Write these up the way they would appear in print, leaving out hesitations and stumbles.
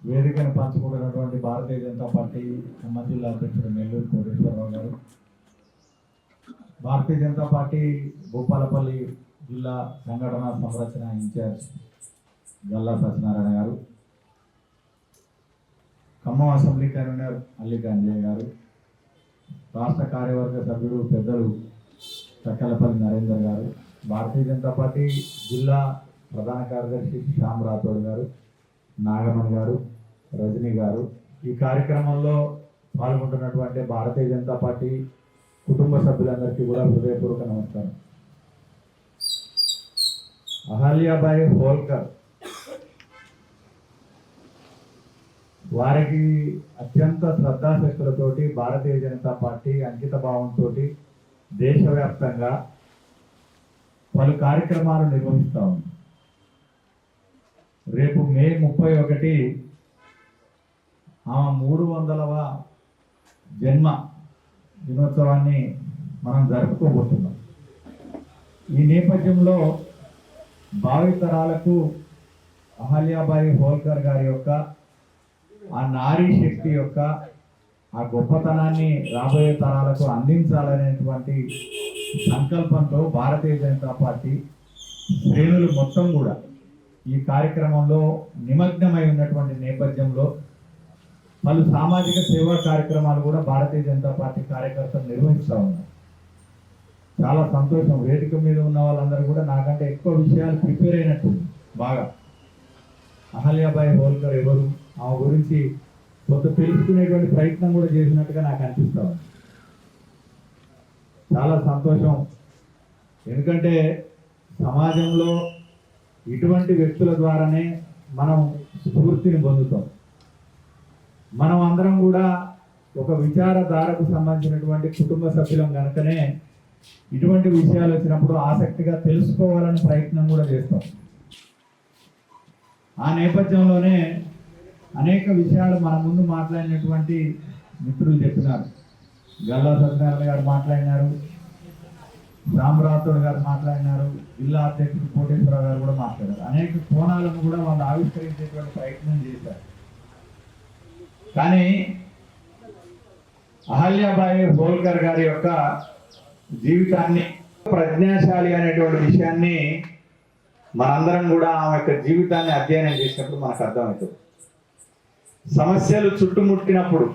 వేదికను పంచుకుంటున్నటువంటి భారతీయ జనతా పార్టీ ఖమ్మం జిల్లా అధ్యక్షుడు నెల్లూరు కోటేశ్వరరావు గారు, భారతీయ జనతా పార్టీ భూపాలపల్లి జిల్లా సంఘటన సంరక్షణ ఇన్ఛార్జ్ గల్లా సత్యనారాయణ గారు, ఖమ్మం అసెంబ్లీ కన్వీనర్ అల్లిక అంజయ్య గారు, రాష్ట్ర కార్యవర్గ సభ్యుడు పెద్దలు చక్కలపల్లి నరేందర్ గారు, భారతీయ జనతా పార్టీ జిల్లా ప్రధాన కార్యదర్శి శ్యామ్ రాథోడ్ గారు, నాగమణి గారు, రజనీ గారు, ఈ కార్యక్రమంలో పాల్గొంటున్నటువంటి భారతీయ జనతా పార్టీ కుటుంబ సభ్యులందరికీ కూడా హృదయపూర్వక నమస్కారం. అహల్యాబాయి హోల్కర్ వారికి అత్యంత శ్రద్ధాశక్తులతోటి భారతీయ జనతా పార్టీ అంకిత భావంతో దేశవ్యాప్తంగా పలు కార్యక్రమాలు నిర్వహిస్తూ ఉంది. రేపు మే 31 ఆమె 300వ జన్మ దినోత్సవాన్ని మనం జరుపుకోబోతున్నాం. ఈ నేపథ్యంలో భావితరాలకు అహల్యాబాయి హోల్కర్ గారి యొక్క ఆ నారీ శక్తి యొక్క ఆ గొప్పతనాన్ని రాబోయే తరాలకు అందించాలనేటువంటి సంకల్పంతో భారతీయ జనతా పార్టీ శ్రేణులు మొత్తం కూడా ఈ కార్యక్రమంలో నిమగ్నమై ఉన్నటువంటి నేపథ్యంలో పలు సామాజిక సేవా కార్యక్రమాలు కూడా భారతీయ జనతా పార్టీ కార్యకర్తలు నిర్వహిస్తూ ఉన్నారు. చాలా సంతోషం. వేదిక మీద ఉన్న వాళ్ళందరూ కూడా నాకంటే ఎక్కువ విషయాలు ప్రిపేర్ అయినట్టు బాగా. అహల్యాబాయి హోల్కర్ ఎవరు, ఆమె గురించి కొంత తెలుసుకునేటువంటి ప్రయత్నం కూడా చేసినట్టుగా నాకు అనిపిస్తూ ఉంది. చాలా సంతోషం. ఎందుకంటే సమాజంలో ఇటువంటి వ్యక్తుల ద్వారానే మనం స్ఫూర్తిని పొందుతాం. మనం అందరం కూడా ఒక విచారధారకు సంబంధించినటువంటి కుటుంబ సభ్యులం కనుకనే ఇటువంటి విషయాలు వచ్చినప్పుడు ఆసక్తిగా తెలుసుకోవాలని ప్రయత్నం కూడా చేస్తాం. ఆ నేపథ్యంలోనే అనేక విషయాలు మన ముందు మాట్లాడినటువంటి మిత్రులు చెప్పినారు. గల్లా సత్యనారాయణ గారు మాట్లాడినారు, శ్యామ్ రాథోడ్ గారు మాట్లాడినారు, జిల్లా అధ్యక్షుడు కోటేశ్వరరావు గారు కూడా మాట్లాడారు. అనేక కోణాలను కూడా వాళ్ళు ఆవిష్కరించేటువంటి ప్రయత్నం చేశారు. కానీ అహల్యాబాయి హోల్కర్ గారి యొక్క జీవితాన్ని, ప్రజ్ఞాశాలి అనేటువంటి విషయాన్ని మనందరం కూడా ఆమె యొక్క జీవితాన్ని అధ్యయనం చేసినప్పుడు మనకు అర్థమవుతుంది. సమస్యలు చుట్టుముట్టినప్పుడు,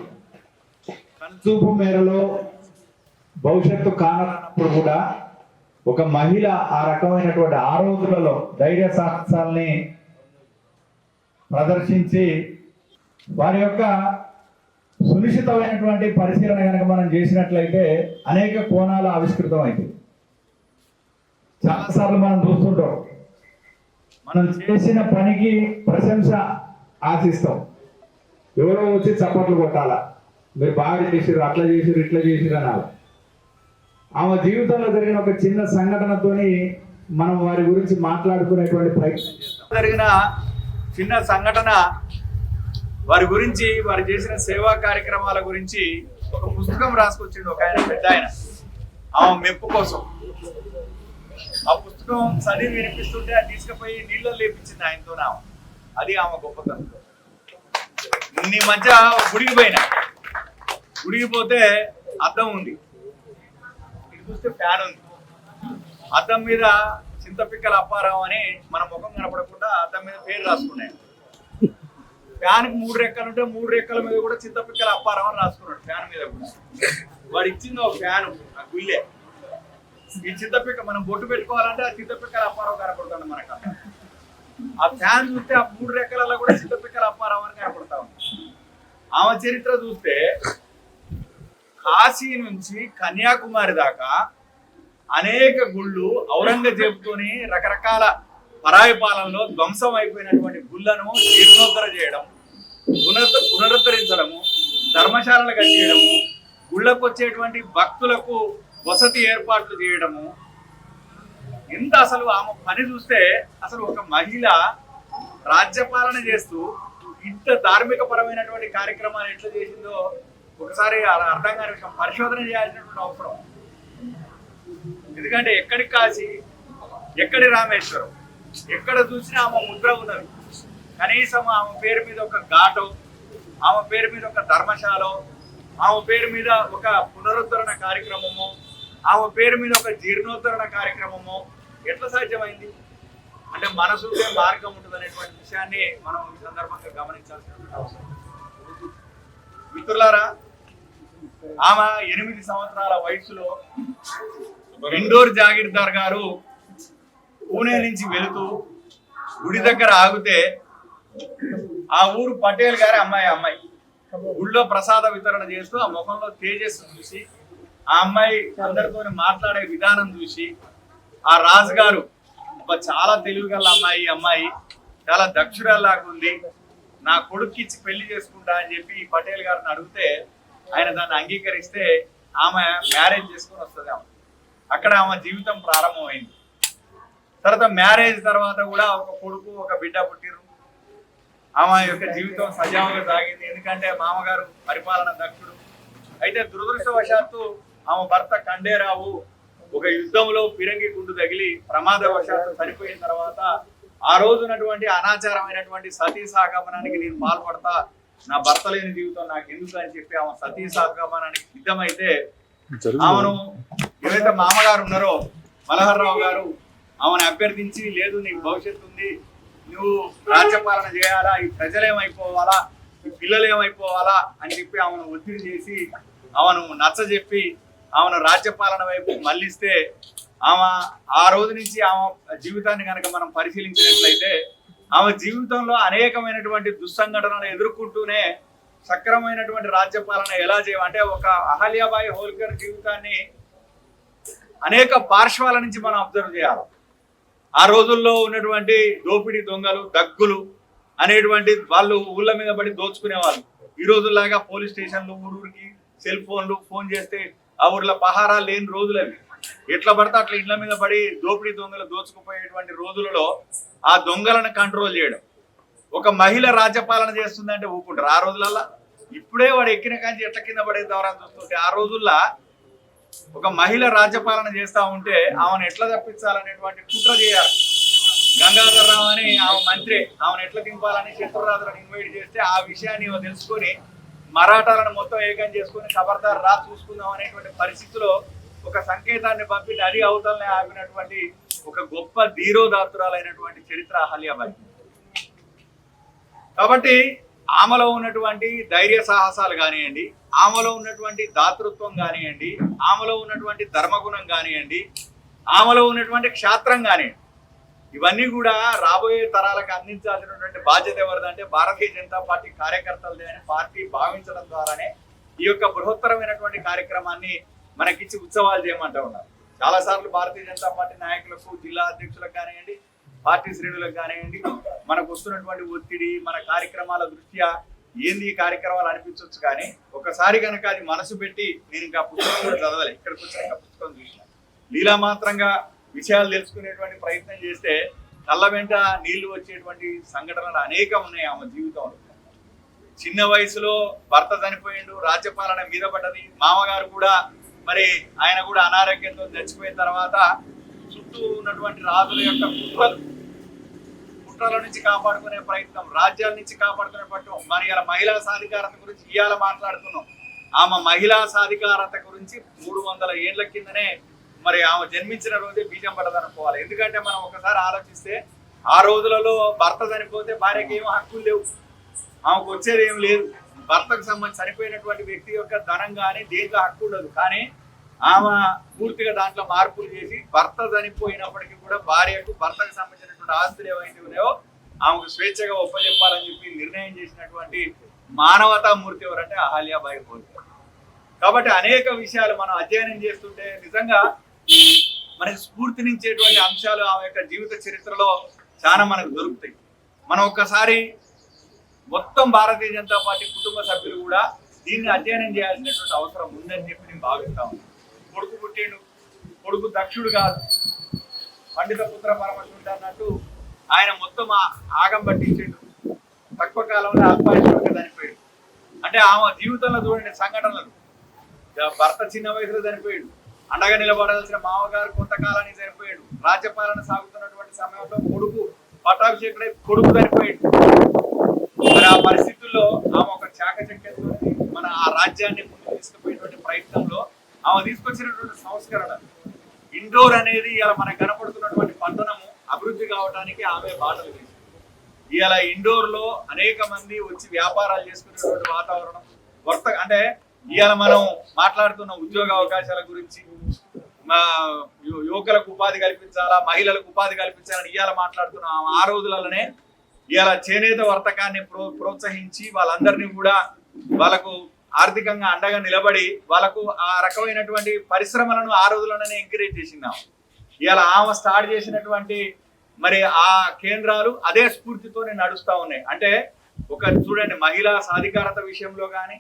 కనుచూపు మేరలో భవిష్యత్తు కానప్పుడు కూడా ఒక మహిళ ఆ రకమైనటువంటి ఆ రోజులలో ధైర్య సాహసాలని ప్రదర్శించి వారి యొక్క సునిశ్చితమైనటువంటి పరిశీలన కనుక మనం చేసినట్లయితే అనేక కోణాలు ఆవిష్కృతం అవుతాయి. చాలాసార్లు మనం చూస్తుంటాం, మనం చేసిన పనికి ప్రశంస ఆశిస్తాం. ఎవరో వచ్చి చప్పట్లు కొట్టాలా, మీరు బాగా చేసిరు, అట్లా చేసిరు, ఇట్లా చేసిరు అనాలి. ఆమె జీవితంలో జరిగిన ఒక చిన్న సంఘటనతోని మనం వారి గురించి మాట్లాడుకునేటువంటి ప్రయత్నం చేస్తాం. జరిగిన చిన్న సంఘటన వారి గురించి, వారు చేసిన సేవా కార్యక్రమాల గురించి ఒక పుస్తకం రాసుకొచ్చిండు ఒక ఆయన, పెద్ద ఆయన, ఆమె మెప్పు కోసం. ఆ పుస్తకం చదివి వినిపిస్తుంటే అది తీసుకుపోయి నీళ్ళలో లేపించింది ఆయనతో. అది ఆమె గొప్పతనం. నీ మధ్య గుడికి పోయినా, గుడికి పోతే అద్దం ఉంది, ఇది చూస్తే ఫ్యాన్ ఉంది. అద్దం మీద చింతపిక్కల అప్పారావు అని మన ముఖం కనపడకుండా అద్దం మీద పేరు రాసుకున్నాయి. ఫ్యాన్కి 3 రెక్కలు ఉంటే 3 రెక్కల మీద కూడా చింతపిక్కల అప్పారావు అని రాసుకున్నాడు. ఫ్యాన్ మీద కూడా వాడు ఇచ్చింది ఒక ఫ్యాన్, ఆ గుళ్ళే. ఈ చింతపిక్క మనం బొట్టు పెట్టుకోవాలంటే ఆ చింతపిక్కల అప్పారావు కనపడుతుంది మనకు. ఆ ఫ్యాన్ చూస్తే ఆ 3 రెక్కలలో కూడా చింతపిక్కల అప్పారావు అని కనపడతా ఉంది. ఆమె చరిత్ర చూస్తే కాశీ నుంచి కన్యాకుమారి దాకా అనేక గుళ్ళు, ఔరంగజేబుతోని రకరకాల పరాయి పాలనలో ధ్వంసం అయిపోయినటువంటి గుళ్ళను జీర్ణోద్ధర చేయడం, పునరుద్ధరించడము, ధర్మశాలలు కట్టేయడము, గుళ్ళకు వచ్చేటువంటి భక్తులకు వసతి ఏర్పాట్లు చేయడము. ఇంత అసలు ఆమె పని చూస్తే అసలు ఒక మహిళ రాజ్యపాలన చేస్తూ ఇంత ధార్మిక పరమైనటువంటి కార్యక్రమాలు ఎట్లా చేసిందో ఒకసారి అర్థం కాని విషయం. పరిశోధన చేయాల్సినటువంటి అవసరం. ఎందుకంటే ఎక్కడి కాశీ, ఎక్కడి రామేశ్వరం, ఎక్కడ చూసినా ఆమె ముద్ర ఉన్నది. కనీసం ఆమె పేరు మీద ఒక ఘాటు, ఆమె పేరు మీద ఒక ధర్మశాల, ఆమె పేరు మీద ఒక పునరుద్ధరణ కార్యక్రమము, ఆమె పేరు మీద ఒక జీర్ణోద్ధరణ కార్యక్రమము ఎట్లా సాధ్యమైంది? అంటే మనసుకే మార్గం ఉంటుంది అనేటువంటి విషయాన్ని మనం ఈ సందర్భంగా గమనించాల్సిన అవసరం. మిత్రులారా, ఆమె 8 సంవత్సరాల వయసులో ఇండోర్ జాగీర్దార్ గారు పూణే నుంచి వెళుతూ గుడి దగ్గర ఆగితే ఆ ఊరు పటేల్ గారి అమ్మాయి గుళ్ళో ప్రసాద వితరణ చేస్తూ ఆ ముఖంలో తేజస్సు చూసి, ఆ అమ్మాయి అందరితో మాట్లాడే విధానం చూసి ఆ రాజు గారు చాలా తెలివిగల అమ్మాయి చాలా దక్షురాల్లాగా ఉంది, నా కొడుకు ఇచ్చి పెళ్లి చేసుకుంటా అని చెప్పి పటేల్ గారిని అడిగితే ఆయన దాన్ని అంగీకరిస్తే ఆమె మ్యారేజ్ చేసుకుని వస్తుంది. అక్కడ ఆమె జీవితం ప్రారంభమైంది. తర్వాత మ్యారేజ్ తర్వాత కూడా ఒక కొడుకు ఒక బిడ్డ పుట్టిరు. ఆమె యొక్క జీవితం సజావుగా సాగింది, ఎందుకంటే మామగారు పరిపాలన దక్షుడు. అయితే దురదృష్టవశాత్తు ఆమె భర్త ఖండేరావు ఒక యుద్ధంలో పిరంగి గుండు తగిలి ప్రమాదవశాత్తు చనిపోయిన తర్వాత ఆ రోజునటువంటి అనాచారమైనటువంటి సతీ సాగమనానికి నేను పాల్పడతా, నా భర్త లేని జీవితం నాకు ఎందుకు అని చెప్పి ఆమె సతీ సాగమనానికి సిద్ధమైతే ఆమెను ఏవైతే మామగారు ఉన్నారో మలహర్రావు గారు ఆమెను అభ్యర్థించి, లేదు నీకు భవిష్యత్తు ఉంది, నువ్వు రాజ్యపాలన చేయాలా, ఈ ప్రజలేమైపోవాలా, ఈ పిల్లలు ఏమైపోవాలా అని చెప్పి ఆమెను ఒత్తిడి చేసి ఆమెను నచ్చజెప్పి ఆమెను రాజ్యపాలన వైపు మళ్ళిస్తే ఆమె ఆ రోజు నుంచి ఆమె జీవితాన్ని కనుక మనం పరిశీలించినట్లయితే ఆమె జీవితంలో అనేకమైనటువంటి దుస్సంఘటనలు ఎదుర్కొంటూనే సక్రమైనటువంటి రాజ్యపాలన ఎలా అంటే ఒక అహల్యాబాయి హోల్కర్ జీవితాన్ని అనేక పార్శ్వాల నుంచి మనం అబ్జర్వ్ చేయాలి. ఆ రోజుల్లో ఉన్నటువంటి దోపిడీ దొంగలు, దగ్గులు అనేటువంటి వాళ్ళు ఊళ్ళ మీద పడి దోచుకునేవాళ్ళు. ఈ రోజుల్లాగా పోలీస్ స్టేషన్లు, ఊరూరికి సెల్ ఫోన్లు, ఫోన్ చేస్తే ఆ ఊర్లో పహారా లేని రోజులు అవి. ఎట్లా పడితే అట్లా ఇళ్ల మీద పడి దోపిడీ దొంగలు దోచుకుపోయేటువంటి రోజులలో ఆ దొంగలను కంట్రోల్ చేయడం. ఒక మహిళ రాజ్యపాలన చేస్తుందంటే ఊపుకుంటారు ఆ రోజులల్లా. ఇప్పుడే వాడు ఎక్కిన కాంచి ఎట్ల కింద పడే ద్వారా చూస్తుంటే ఆ రోజుల్లో ఒక మహిళ రాజ్యపాలన చేస్తా ఉంటే ఆమెను ఎట్లా తప్పించాలనేటువంటి కుట్ర చేయాలి. గంగాధర్ రావు అని ఆమె మంత్రి, ఆమెను ఎట్లా దింపాలని శత్రురాజులను ఇన్వైట్ చేస్తే ఆ విషయాన్ని తెలుసుకొని మరాఠాలను మొత్తం ఏకం చేసుకుని ఖబర్దార్ రా చూసుకుందాం అనేటువంటి పరిస్థితిలో ఒక సంకేతాన్ని పంపి నది అవతలనే ఆపినటువంటి ఒక గొప్ప ధీరోదాత్తురాలైనటువంటి చరిత్ర అహల్యాబాయి. కాబట్టి ఆమెలో ఉన్నటువంటి ధైర్య సాహసాలు కానివ్వండి, ఆమెలో ఉన్నటువంటి దాతృత్వం కానివ్వండి, ఆమెలో ఉన్నటువంటి ధర్మగుణం కానివ్వండి, ఆమెలో ఉన్నటువంటి క్షాత్రం కానివ్వండి, ఇవన్నీ కూడా రాబోయే తరాలకు అందించాల్సినటువంటి బాధ్యత ఎవరిదంటే భారతీయ జనతా పార్టీ కార్యకర్తలదే అని పార్టీ భావించడం ద్వారానే ఈ యొక్క బృహత్తరమైనటువంటి కార్యక్రమాన్ని మనకిచ్చి ఉత్సవాలు చేయమంటూ ఉన్నారు. చాలా సార్లు భారతీయ జనతా పార్టీ నాయకులకు, జిల్లా అధ్యక్షులకు కానివ్వండి, పార్టీ శ్రేణులకు కానివ్వండి, మనకు వస్తున్నటువంటి ఒత్తిడి, మన కార్యక్రమాల దృష్ట్యా ఏంది ఈ కార్యక్రమాలు అనిపించవచ్చు. కానీ ఒకసారి కనుక అది మనసు పెట్టి, నేను ఇంకా పుస్తకం కూడా చదవాలి, ఇక్కడికి వచ్చి ఇంకా పుస్తకం చూసిన లీలా మాత్రంగా విషయాలు తెలుసుకునేటువంటి ప్రయత్నం చేస్తే కళ్ళ వెంట నీళ్లు వచ్చేటువంటి సంఘటనలు అనేకం ఉన్నాయి ఆమె జీవితంలో. చిన్న వయసులో భర్త చనిపోయిండు, రాజ్యపాలన మీద పడ్డది. మామగారు కూడా మరి ఆయన కూడా అనారోగ్యంతో చచ్చిపోయిన తర్వాత చుట్టూ ఉన్నటువంటి రాజుల యొక్క కుట్రల నుంచి కాపాడుకునే ప్రయత్నం, రాజ్యాల నుంచి కాపాడుకునే పట్టం. మరి ఇలా మహిళా సాధికారత గురించి ఇవాళ మాట్లాడుతున్నాం. ఆమె మహిళా సాధికారత గురించి 300 ఏళ్ల కిందనే మరి ఆమె జన్మించిన రోజే బీజం పడదనుకోవాలి. ఎందుకంటే మనం ఒకసారి ఆలోచిస్తే ఆ రోజులలో భర్త చనిపోతే భార్యకి ఏమో హక్కులు లేవు, ఆమెకు వచ్చేది ఏం లేదు. భర్తకు సంబంధించి చనిపోయినటువంటి వ్యక్తి యొక్క ధనం కానీ దేంట్లో హక్కు ఉండదు. కానీ ఆమె పూర్తిగా దాంట్లో మార్పులు చేసి భర్త చనిపోయినప్పటికీ కూడా భార్యకు భర్తకు సంబంధించినటువంటి ఆస్తులు ఏవైతే ఉన్నాయో ఆమెకు స్వేచ్ఛగా ఒప్పజెప్పాలని చెప్పి నిర్ణయం చేసినటువంటి మానవతామూర్తి ఎవరంటే అహల్యాబాయి హోల్కర్. కాబట్టి అనేక విషయాలు మనం అధ్యయనం చేస్తుంటే నిజంగా మనకి స్ఫూర్తినిచ్చేటువంటి అంశాలు ఆమె యొక్క జీవిత చరిత్రలో చాలా మనకు దొరుకుతాయి. మనం ఒక్కసారి మొత్తం భారతీయ జనతా పార్టీ కుటుంబ సభ్యులు కూడా దీన్ని అధ్యయనం చేయాల్సినటువంటి అవసరం ఉందని చెప్పి నేను భావిస్తాను. కొడుకు పుట్టిండు, కొడుకు దక్షుడు కాదు, పండిత పుత్ర పరమశుడు అన్నట్టు ఆయన మొత్తం ఆగం పట్టించిండు. తక్కువ కాలంలో అల్పాయుష్గా చనిపోయాడు. అంటే ఆమె జీవితంలో చూడండి సంఘటనలు. భర్త చిన్న వయసులో చనిపోయాడు, అండగా నిలబడాల్సిన మామగారు కొంతకాలానికి చనిపోయాడు, రాజ్యపాలన సాగుతున్నటువంటి సమయంలో కొడుకు పట్టాభిషేకుడై కొడుకు చనిపోయింది. మరి ఆ పరిస్థితుల్లో ఆమె ఒక చాకచక్యంతో మన ఆ రాజ్యాన్ని ముందుకు తీసుకుపోయేటువంటి ప్రయత్నంలో ఆమె తీసుకొచ్చినటువంటి సంస్కరణ ఇండోర్ అనేది ఇలా మనకు కనపడుతున్నటువంటి పట్టణము అభివృద్ధి కావడానికి ఆమె బాటలు వేసింది. ఇవాళ ఇండోర్ లో అనేక మంది వచ్చి వ్యాపారాలు చేసుకునేటువంటి వాతావరణం అంటే ఇవాళ మనం మాట్లాడుతున్న ఉద్యోగ అవకాశాల గురించి, యువకులకు ఉపాధి కల్పించాలా, మహిళలకు ఉపాధి కల్పించాలని ఇవాళ మాట్లాడుతున్నాం. ఆ రోజులలోనే ఇవాళ చేనేత వర్తకాన్ని ప్రోత్సహించి వాళ్ళందరినీ కూడా వాళ్ళకు ఆర్థికంగా అండగా నిలబడి వాళ్ళకు ఆ రకమైనటువంటి పరిశ్రమలను ఆ రోజులలోనే ఎంకరేజ్ చేసిందాం. ఇవాళ ఆమె స్టార్ట్ చేసినటువంటి మరి ఆ కేంద్రాలు అదే స్ఫూర్తితోనే నడుస్తూ ఉన్నాయి. అంటే ఒక చూడండి, మహిళా సాధికారత విషయంలో కానీ,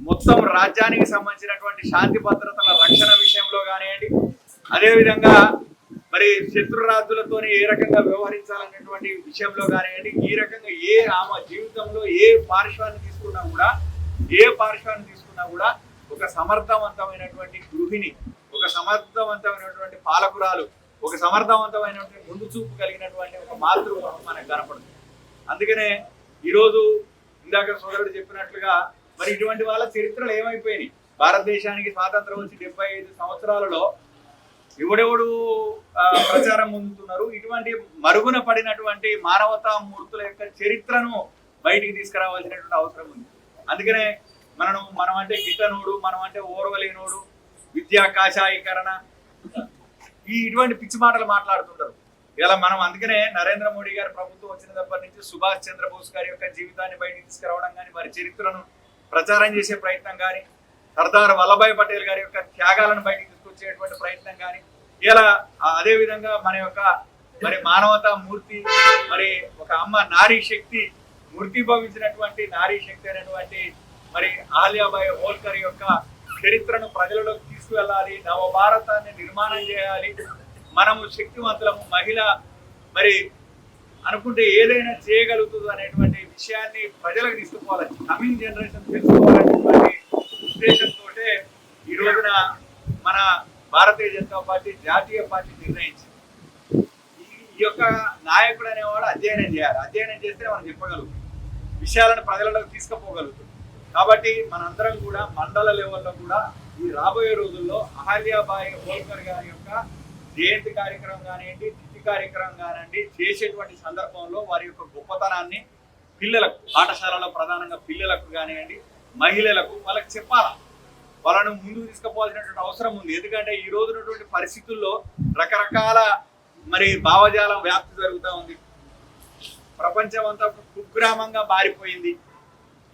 మొత్తం రాజ్యానికి సంబంధించినటువంటి శాంతి భద్రతల రక్షణ విషయంలో కానివ్వండి, అదేవిధంగా మరి శత్రు రాజులతో ఏ రకంగా వ్యవహరించాలనేటువంటి విషయంలో కానివ్వండి, ఈ రకంగా ఆమె జీవితంలో ఏ పార్శ్వాన్ని తీసుకున్నా కూడా ఒక సమర్థవంతమైనటువంటి గృహిణి, ఒక సమర్థవంతమైనటువంటి పాలకురాలు, ఒక సమర్థవంతమైనటువంటి ముందు చూపు కలిగినటువంటి ఒక మాతృత్వం మనకు కనపడుతుంది. అందుకనే ఈరోజు ఇందాక సోదరుడు చెప్పినట్లుగా మరి ఇటువంటి వాళ్ళ చరిత్రలు ఏమైపోయినాయి. భారతదేశానికి స్వాతంత్రం వచ్చి 75 సంవత్సరాలలో ఎవడెవడు ప్రచారం పొందుతున్నారు. ఇటువంటి మరుగున పడినటువంటి మానవతా మూర్తుల యొక్క చరిత్రను బయటికి తీసుకురావాల్సినటువంటి అవసరం ఉంది. అందుకనే మనం అంటే గిట్టనోడు, మనం అంటే ఓర్వలేనోడు, విద్యా కాషాయీకరణ, ఇటువంటి పిచ్చి మాటలు మాట్లాడుతుంటారు. ఇలా మనం అందుకనే నరేంద్ర మోడీ గారి ప్రభుత్వం వచ్చినప్పటి నుంచి సుభాష్ చంద్రబోస్ గారి యొక్క జీవితాన్ని బయటికి తీసుకురావడం కానీ, వారి చరిత్రను ప్రచారం చేసే ప్రయత్నం కానీ, సర్దార్ వల్లభాయ్ పటేల్ గారి యొక్క త్యాగాలను బయటికి తీసుకొచ్చేటువంటి ప్రయత్నం కానీ, ఇలా అదే విధంగా మన యొక్క మరి మానవతా మూర్తి, మరి ఒక అమ్మ నారీ శక్తి, మూర్తిభవించినటువంటి నారీ శక్తి అనేటువంటి మరి అహల్యాబాయి హోల్కర్ యొక్క చరిత్రను ప్రజలలోకి తీసుకువెళ్ళాలి, నవభారతాన్ని నిర్మాణం చేయాలి. మనము శక్తివంతులము, మహిళ మరి అనుకుంటే ఏదైనా చేయగలుగుతుంది అనేటువంటి విషయాన్ని ప్రజలకు తీసుకుపోవాలి, కమింగ్ జనరేషన్ తెలుసుకోవాలనేటువంటి ఉద్దేశంతో ఈ రోజున మన భారతీయ జనతా పార్టీ జాతీయ పార్టీ నిర్ణయించింది. ఈ యొక్క నాయకుడు అనేవాడు అధ్యయనం చేయాలి. అధ్యయనం చేస్తే మనం చెప్పగలుగుతాం, విషయాలను ప్రజలకు తీసుకుపోగలుగుతాం. కాబట్టి మనందరం కూడా మండల లెవెల్లో కూడా ఈ రాబోయే రోజుల్లో అహల్యాబాయి హోల్కర్ గారి యొక్క జయంతి కార్యక్రమం కానివ్వండి, తిథి కార్యక్రమం కానివ్వండి చేసేటువంటి సందర్భంలో వారి యొక్క గొప్పతనాన్ని పిల్లలకు, పాఠశాలలో ప్రధానంగా పిల్లలకు కానివ్వండి, మహిళలకు వాళ్ళకి చెప్పాలా, వాళ్ళను ముందుకు తీసుకుపోవాల్సినటువంటి అవసరం ఉంది. ఎందుకంటే ఈ రోజునటువంటి పరిస్థితుల్లో రకరకాల మరి భావజాలం వ్యాప్తి జరుగుతూ ఉంది. ప్రపంచం అంతా కుగ్రామంగా మారిపోయింది.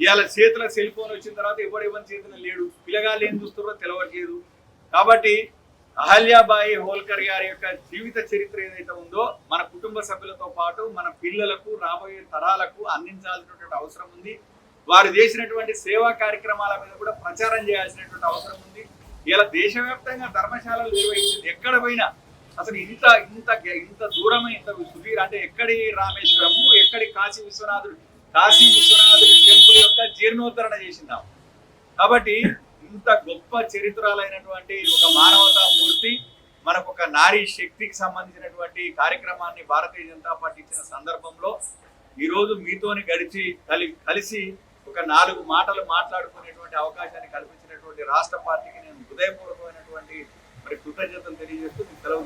ఇవాళ చేతుల సెల్ ఫోన్ వచ్చిన తర్వాత ఎవరి చేతులు లేడు, పిల్లగాళ్ళు ఏం చూస్తారో తెలియట్లేదు. కాబట్టి అహల్యాబాయి హోల్కర్ గారి యొక్క జీవిత చరిత్ర ఏదైతే ఉందో మన కుటుంబ సభ్యులతో పాటు మన పిల్లలకు, రాబోయే తరాలకు అందించాల్సినటువంటి అవసరం ఉంది. వారు చేసినటువంటి సేవా కార్యక్రమాల మీద కూడా ప్రచారం చేయాల్సినటువంటి అవసరం ఉంది. ఇలా దేశవ్యాప్తంగా ధర్మశాలలు నిర్వహించింది. ఎక్కడ పోయినా అసలు ఇంత దూరమే, ఇంత సుదీర్ అంటే ఎక్కడి రామేశ్వరము, ఎక్కడి కాశీ విశ్వనాథుడు టెంపుల్ యొక్క జీర్ణోద్ధరణ చేసిందాం. కాబట్టి ఇంత గొప్ప చరిత్రలైనటువంటి ఒక మానవతా మూర్తి, మనకు ఒక నారీ శక్తికి సంబంధించినటువంటి కార్యక్రమాన్ని భారతీయ జనతా పార్టీ ఇచ్చిన సందర్భంలో ఈరోజు మీతోని కలిసి ఒక 4 మాటలు మాట్లాడుకునేటువంటి అవకాశాన్ని కల్పించినటువంటి రాష్ట్ర పార్టీకి నేను హృదయపూర్వకమైనటువంటి మరి కృతజ్ఞతలు తెలియజేస్తూ సెలవు